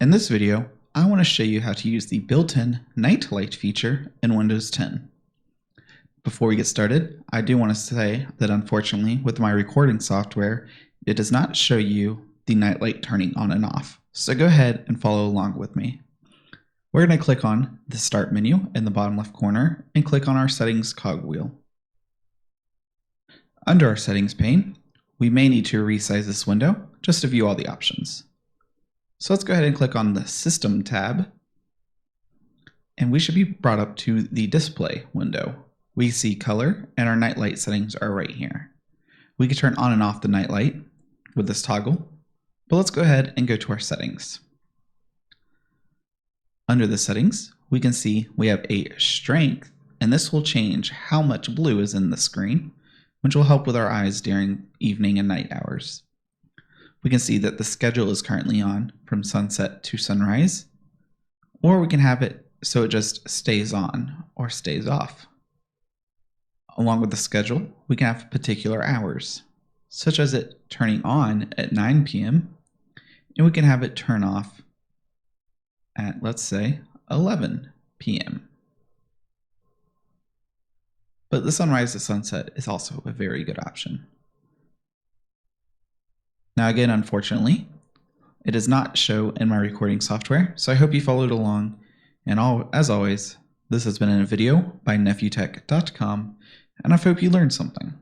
In this video, I want to show you how to use the built-in night light feature in Windows 10. Before we get started, I do want to say that unfortunately with my recording software, it does not show you the night light turning on and off. So go ahead and follow along with me. We're going to click on the Start menu in the bottom left corner and click on our Settings cogwheel. Under our Settings pane, we may need to resize this window just to view all the options. So let's go ahead and click on the System tab, and we should be brought up to the Display window. We see color, and our night light settings are right here. We can turn on and off the night light with this toggle, but let's go ahead and go to our settings. Under the settings, we can see we have a strength, and this will change how much blue is in the screen, which will help with our eyes during evening and night hours. We can see that the schedule is currently on from sunset to sunrise, or we can have it so it just stays on or stays off. Along with the schedule, we can have particular hours, such as it turning on at 9 p.m., and we can have it turn off at, let's say, 11 p.m. But the sunrise to sunset is also a very good option. Now again, unfortunately, it does not show in my recording software, so I hope you followed along. And as always, this has been a video by nephew.tech.com, and I hope you learned something.